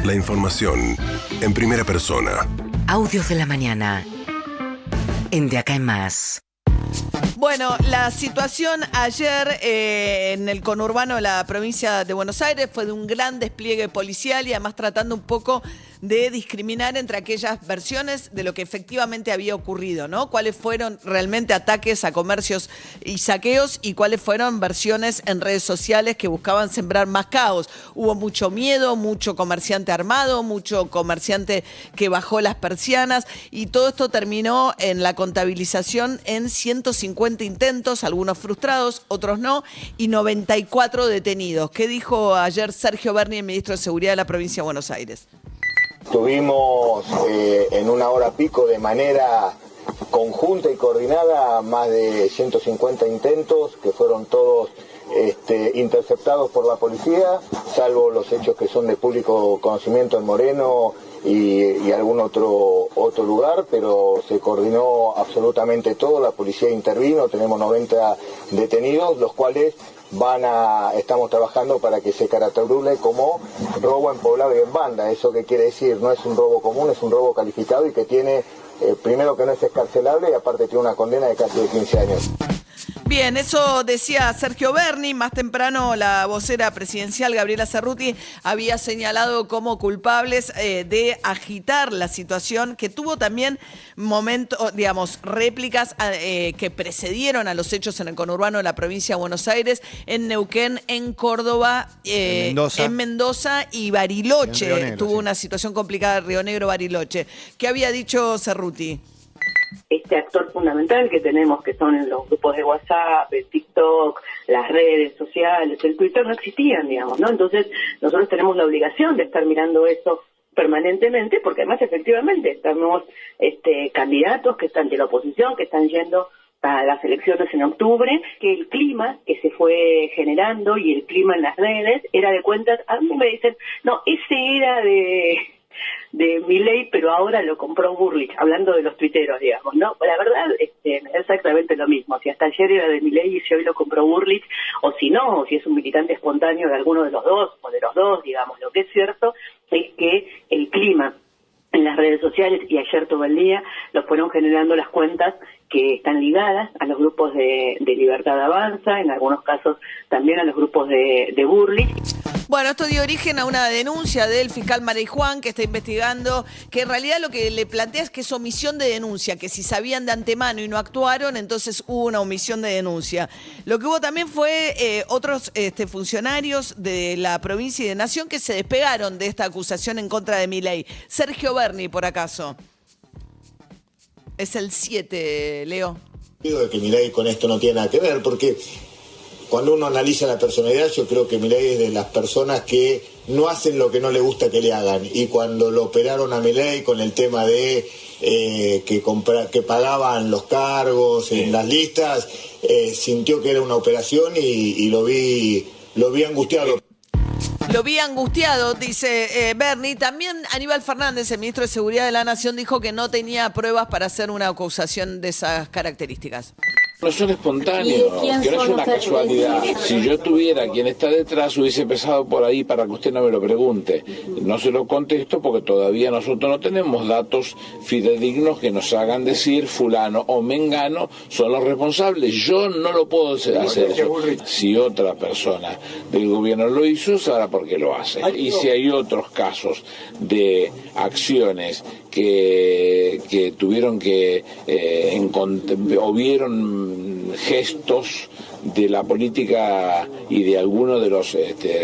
La información en primera persona. Audios de la mañana. En De Acá en Más. Bueno, la situación ayer en el conurbano de la provincia de Buenos Aires fue de un gran despliegue policial y además tratando un poco de discriminar entre aquellas versiones de lo que efectivamente había ocurrido, ¿no? Cuáles fueron realmente ataques a comercios y saqueos y cuáles fueron versiones en redes sociales que buscaban sembrar más caos. Hubo mucho miedo, mucho comerciante armado, mucho comerciante que bajó las persianas y todo esto terminó en la contabilización en 150 intentos, algunos frustrados, otros no, y 94 detenidos. ¿Qué dijo ayer Sergio Berni, el ministro de Seguridad de la provincia de Buenos Aires? Tuvimos en una hora pico de manera conjunta y coordinada más de 150 intentos que fueron todos interceptados por la policía, salvo los hechos que son de público conocimiento en Moreno y algún otro lugar, pero se coordinó absolutamente todo, la policía intervino, tenemos 90 detenidos, los cuales estamos trabajando para que se caracterice como robo en poblado y en banda. ¿Eso qué quiere decir? No es un robo común, es un robo calificado y que tiene, primero que no es excarcelable y aparte tiene una condena de casi 15 años. Bien, eso decía Sergio Berni. Más temprano la vocera presidencial Gabriela Cerruti había señalado como culpables de agitar la situación, que tuvo también momentos, digamos, réplicas que precedieron a los hechos en el conurbano de la provincia de Buenos Aires, en Neuquén, en Córdoba, en Mendoza y Bariloche. Negro, tuvo una situación complicada, Río Negro, Bariloche. ¿Qué había dicho Cerruti? Este actor fundamental que tenemos, que son los grupos de WhatsApp, el TikTok, las redes sociales, el Twitter, no existían, digamos, ¿no? Entonces, nosotros tenemos la obligación de estar mirando eso permanentemente, porque además, efectivamente, tenemos candidatos que están de la oposición, que están yendo a las elecciones en octubre, que el clima que se fue generando y el clima en las redes era de cuentas, a mí me dicen, no, ese era de Milei, pero ahora lo compró Burrich, hablando de los tuiteros, digamos, ¿no? La verdad es exactamente lo mismo, si hasta ayer era de Milei y si hoy lo compró Burrich, o si no, o si es un militante espontáneo de alguno de los dos, o de los dos, digamos, lo que es cierto es que el clima en las redes sociales, y ayer todo el día, los fueron generando las cuentas que están ligadas a los grupos de Libertad Avanza, en algunos casos también a los grupos de Burrich. Bueno, esto dio origen a una denuncia del fiscal Marey Juan, que está investigando, que en realidad lo que le plantea es que es omisión de denuncia, que si sabían de antemano y no actuaron, entonces hubo una omisión de denuncia. Lo que hubo también fue otros funcionarios de la provincia y de Nación que se despegaron de esta acusación en contra de Milei. Sergio Berni, por acaso. Es el 7, Leo. Digo de que Milei con esto no tiene nada que ver, porque cuando uno analiza la personalidad, yo creo que Milei es de las personas que no hacen lo que no le gusta que le hagan. Y cuando lo operaron a Milei con el tema de que pagaban los cargos en las listas, sintió que era una operación y lo vi angustiado. Lo vi angustiado, dice Berni. También Aníbal Fernández, el ministro de Seguridad de la Nación, dijo que no tenía pruebas para hacer una acusación de esas características. No son espontáneos, que no es una casualidad. Si yo tuviera quien está detrás, hubiese empezado por ahí para que usted no me lo pregunte. No se lo contesto porque todavía nosotros no tenemos datos fidedignos que nos hagan decir fulano o mengano son los responsables. Yo no lo puedo hacer eso. Si otra persona del gobierno lo hizo, sabrá por qué lo hace. Y si hay otros casos de acciones que tuvieron que o vieron gestos de la política y de algunos de los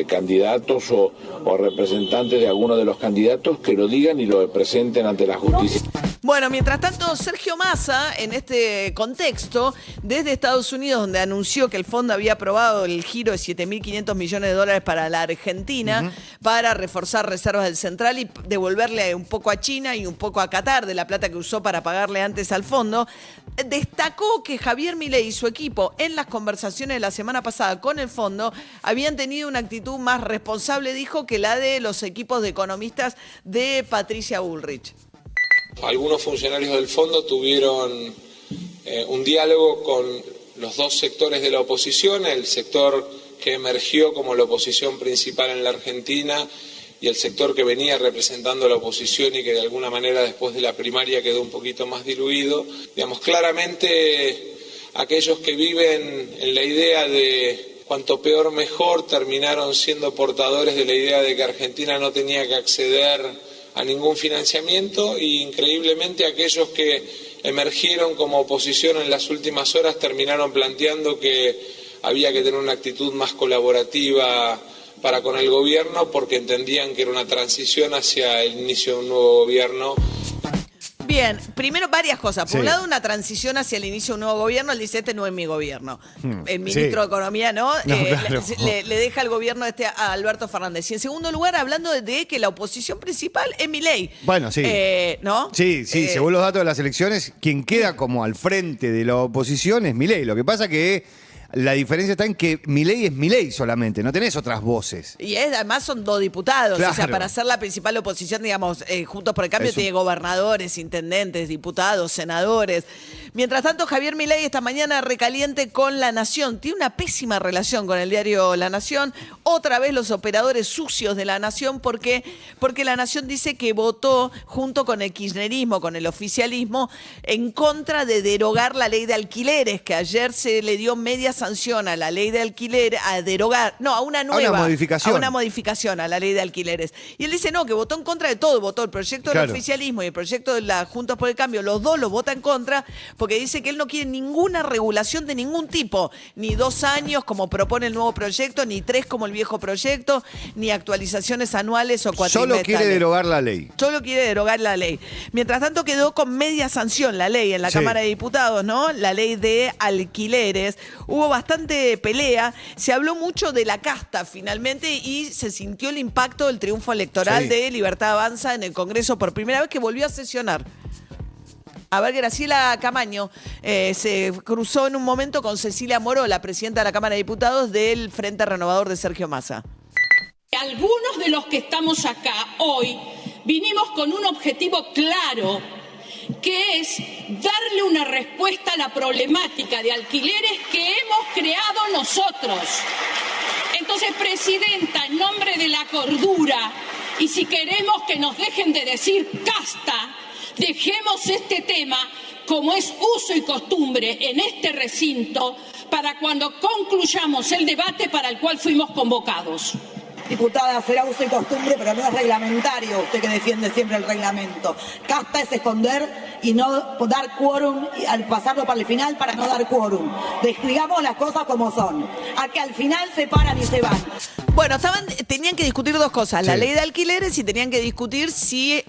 candidatos o representantes de algunos de los candidatos, que lo digan y lo presenten ante la justicia. Bueno, mientras tanto, Sergio Massa, en este contexto, desde Estados Unidos, donde anunció que el fondo había aprobado el giro de $7.500 millones para la Argentina, para reforzar reservas del central y devolverle un poco a China y un poco a Qatar de la plata que usó para pagarle antes al fondo, destacó que Javier Milei y su equipo, en las conversaciones de la semana pasada con el fondo, habían tenido una actitud más responsable, dijo, que la de los equipos de economistas de Patricia Bullrich. Algunos funcionarios del fondo tuvieron un diálogo con los dos sectores de la oposición, el sector que emergió como la oposición principal en la Argentina y el sector que venía representando la oposición y que de alguna manera después de la primaria quedó un poquito más diluido. Digamos, claramente aquellos que viven en la idea de cuanto peor mejor terminaron siendo portadores de la idea de que Argentina no tenía que acceder a ningún financiamiento, y increíblemente aquellos que emergieron como oposición en las últimas horas terminaron planteando que había que tener una actitud más colaborativa para con el gobierno, porque entendían que era una transición hacia el inicio de un nuevo gobierno. Bien, primero varias cosas. Por un lado, una transición hacia el inicio de un nuevo gobierno. Él dice, este no es mi gobierno. El ministro de Economía, ¿no? Claro. Le deja el gobierno a Alberto Fernández. Y en segundo lugar, hablando de que la oposición principal es Milei. Bueno, sí. ¿No? Sí, según los datos de las elecciones, quien queda como al frente de la oposición es Milei. Lo que pasa que la diferencia está en que Milei es Milei solamente, no tenés otras voces. Y además son 2 diputados, Claro. o sea, para ser la principal oposición, digamos, Juntos por el Cambio tiene gobernadores, intendentes, diputados, senadores. Mientras tanto, Javier Milei esta mañana recaliente con La Nación. Tiene una pésima relación con el diario La Nación. Otra vez los operadores sucios de La Nación. ¿Por qué? Porque La Nación dice que votó junto con el kirchnerismo, con el oficialismo, en contra de derogar la ley de alquileres, que ayer se le dio media sanción a la ley de alquileres, a derogar, no, a una nueva. A una modificación a la ley de alquileres. Y él dice, no, que votó en contra de todo. Votó el proyecto del oficialismo y el proyecto de la Juntos por el Cambio. Los dos los vota en contra, porque dice que él no quiere ninguna regulación de ningún tipo, ni 2 años como propone el nuevo proyecto, ni 3 como el viejo proyecto, ni actualizaciones anuales o cuatrimestrales. Solo quiere derogar la ley. Solo quiere derogar la ley. Mientras tanto quedó con media sanción la ley en la Cámara de Diputados, ¿no? La ley de alquileres. Hubo bastante pelea, se habló mucho de la casta finalmente y se sintió el impacto del triunfo electoral de Libertad Avanza en el Congreso por primera vez, que volvió a sesionar. A ver, Graciela Camaño se cruzó en un momento con Cecilia Moró, la presidenta de la Cámara de Diputados del Frente Renovador de Sergio Massa. Algunos de los que estamos acá hoy vinimos con un objetivo claro, que es darle una respuesta a la problemática de alquileres que hemos creado nosotros. Entonces, presidenta, en nombre de la cordura, y si queremos que nos dejen de decir casta, dejemos este tema como es uso y costumbre en este recinto para cuando concluyamos el debate para el cual fuimos convocados. Diputada, será uso y costumbre, pero no es reglamentario, usted que defiende siempre el reglamento. Casta es esconder y no dar quórum, al pasarlo para el final para no dar quórum. Digamos las cosas como son. A que al final se paran y se van. Bueno, tenían que discutir 2 cosas, la ley de alquileres, y tenían que discutir si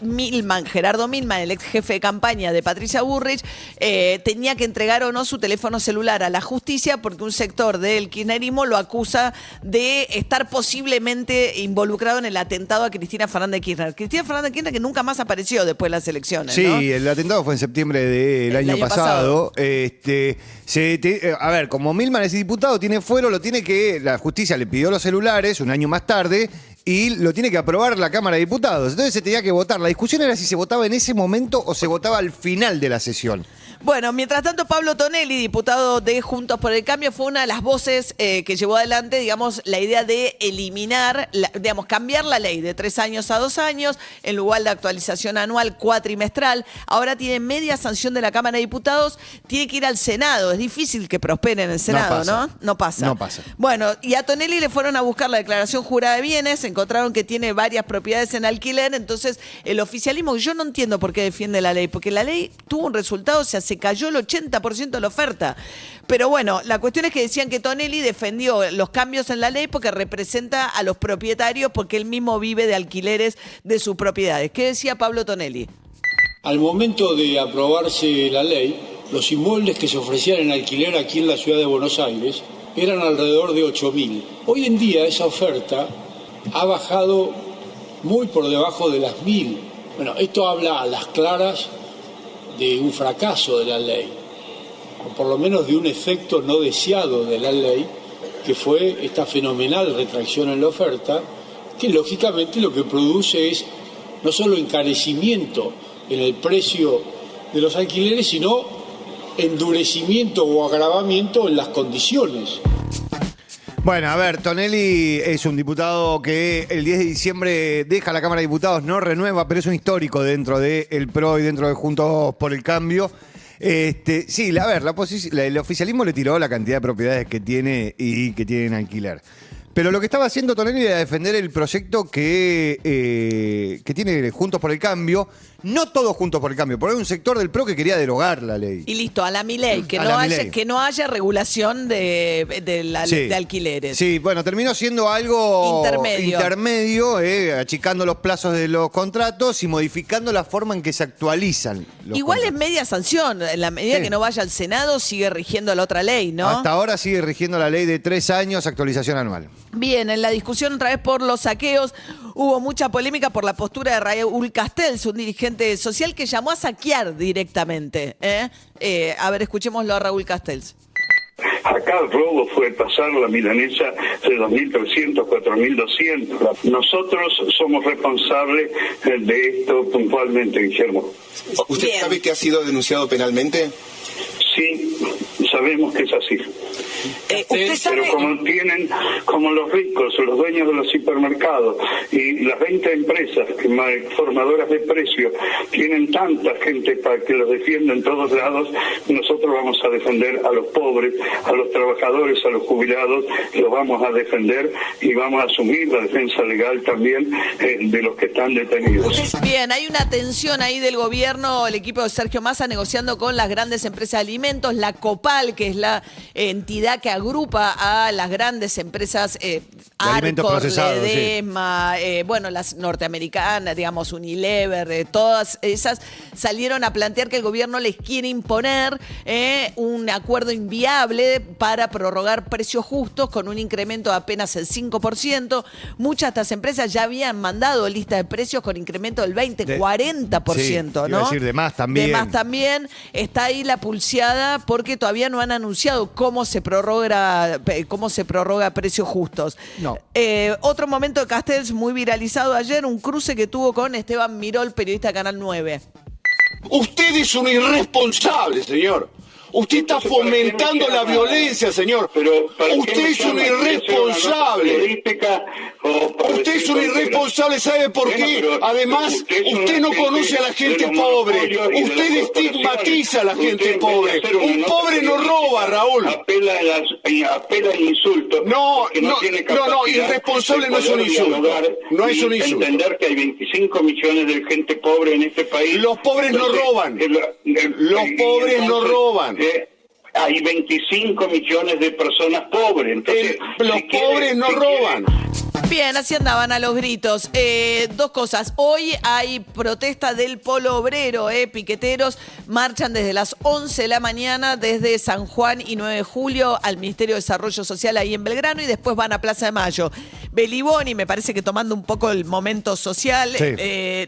Gerardo Milman, el ex jefe de campaña de Patricia Bullrich, tenía que entregar o no su teléfono celular a la justicia, porque un sector del kirchnerismo lo acusa de estar posiblemente involucrado en el atentado a Cristina Fernández de Kirchner. Cristina Fernández de Kirchner, que nunca más apareció después de las elecciones, ¿no? Sí, el atentado fue en septiembre del año pasado. A ver, como Milman es diputado, tiene fuero, la justicia le pidió los celulares un año más tarde y lo tiene que aprobar la Cámara de Diputados. Entonces se tenía que votar. La discusión era si se votaba en ese momento o se votaba al final de la sesión. Bueno, mientras tanto, Pablo Tonelli, diputado de Juntos por el Cambio, fue una de las voces que llevó adelante, digamos, la idea de eliminar, cambiar la ley de 3 años a 2 años, en lugar de actualización anual cuatrimestral. Ahora tiene media sanción de la Cámara de Diputados, tiene que ir al Senado. Es difícil que prospere en el Senado, ¿no? No pasa. No pasa. Bueno, y a Tonelli le fueron a buscar la declaración jurada de bienes, encontraron que tiene varias propiedades en alquiler, entonces el oficialismo, yo no entiendo por qué defiende la ley, porque la ley tuvo un resultado, se cayó el 80% de la oferta. Pero bueno, la cuestión es que decían que Tonelli defendió los cambios en la ley porque representa a los propietarios, porque él mismo vive de alquileres de sus propiedades. ¿Qué decía Pablo Tonelli? Al momento de aprobarse la ley, los inmuebles que se ofrecían en alquiler aquí en la ciudad de Buenos Aires eran alrededor de 8.000. Hoy en día esa oferta ha bajado muy por debajo de las 1.000. Bueno, esto habla a las claras de un fracaso de la ley, o por lo menos de un efecto no deseado de la ley, que fue esta fenomenal retracción en la oferta, que lógicamente lo que produce es no solo encarecimiento en el precio de los alquileres, sino endurecimiento o agravamiento en las condiciones. Bueno, a ver, Tonelli es un diputado que el 10 de diciembre deja la Cámara de Diputados, no renueva, pero es un histórico dentro del PRO y dentro de Juntos por el Cambio. Sí, a ver, el oficialismo le tiró la cantidad de propiedades que tiene y que tiene en alquiler. Pero lo que estaba haciendo Tonelli era defender el proyecto que tiene Juntos por el Cambio. No todos Juntos por el Cambio, porque hay un sector del PRO que quería derogar la ley. Y listo, a la Milei, que no haya regulación de alquileres. Sí, bueno, terminó siendo algo intermedio, achicando los plazos de los contratos y modificando la forma en que se actualizan los Igual contratos. es media sanción, en la medida que no vaya al Senado sigue rigiendo la otra ley, ¿no? Hasta ahora sigue rigiendo la ley de 3 años, actualización anual. Bien, en la discusión otra vez por los saqueos, hubo mucha polémica por la postura de Raúl Castells, un dirigente social que llamó a saquear directamente. A ver, escuchémoslo a Raúl Castells. Acá el robo fue pasar la milanesa de 2.300, 4.200. Nosotros somos responsables de esto puntualmente, Guillermo. ¿Usted sabe que ha sido denunciado penalmente? Sí, sabemos que es así. Pero como los ricos, los dueños de los hipermercados y las 20 empresas formadoras de precios tienen tanta gente para que los defienda en todos lados, nosotros vamos a defender a los pobres, a los trabajadores, a los jubilados, los vamos a defender y vamos a asumir la defensa legal también de los que están detenidos. Bien, hay una tensión ahí del gobierno, el equipo de Sergio Massa negociando con las grandes empresas de alimentos, la Copal, que es la entidad que agrupa a las grandes empresas Arcor, Ledesma, las norteamericanas, digamos, Unilever, todas esas salieron a plantear que el gobierno les quiere imponer un acuerdo inviable para prorrogar precios justos con un incremento de apenas el 5%. Muchas de estas empresas ya habían mandado lista de precios con incremento del 20, 40%, sí, ¿no? Iba a decir de más también. De más también. Está ahí la pulseada porque todavía no han anunciado cómo se prorroga precios justos. No. Otro momento de Castells muy viralizado ayer, un cruce que tuvo con Esteban Mirol, periodista de Canal 9. Usted es un irresponsable, señor. Usted está fomentando la violencia, señor. Usted es un irresponsable. Usted es un irresponsable, ¿sabe por qué? Además, usted no conoce a la gente pobre. Usted estigmatiza a la gente pobre. Un pobre no roba, Raúl. Apela al insulto. No, irresponsable no es un insulto. No es un insulto. Entender que hay 25 millones de gente pobre en este país. Los pobres no roban. Los pobres no roban. Hay 25 millones de personas pobres. Entonces, los pobres no roban. Bien, así andaban a los gritos. Dos cosas. Hoy hay protesta del Polo Obrero, piqueteros marchan desde las 11 de la mañana desde San Juan y 9 de julio al Ministerio de Desarrollo Social ahí en Belgrano y después van a Plaza de Mayo. Beliboni, me parece que tomando un poco el momento social, sí.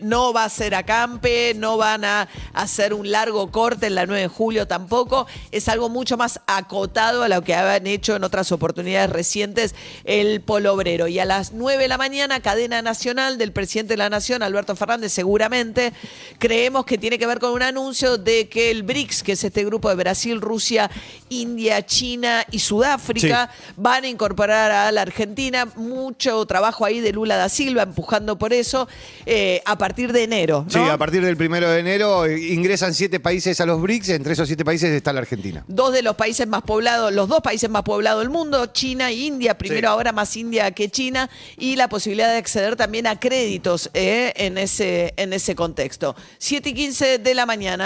No va a ser acampe, no van a hacer un largo corte en la 9 de julio tampoco. Es algo mucho más acotado a lo que habían hecho en otras oportunidades recientes el Polo Obrero. Y a las 9 de la mañana, cadena nacional del presidente de la Nación, Alberto Fernández, seguramente, creemos que tiene que ver con un anuncio de que el BRICS, que es este grupo de Brasil, Rusia, India, China y Sudáfrica, van a incorporar a la Argentina. Mucho trabajo ahí de Lula da Silva empujando por eso a partir de enero, ¿no? Sí, a partir del 1 de enero ingresan 7 países a los BRICS, entre esos 7 países está la Argentina. Los 2 países más poblados del mundo, China e India, primero ahora más India que China, y la posibilidad de acceder también a créditos en ese contexto. 7:15 de la mañana.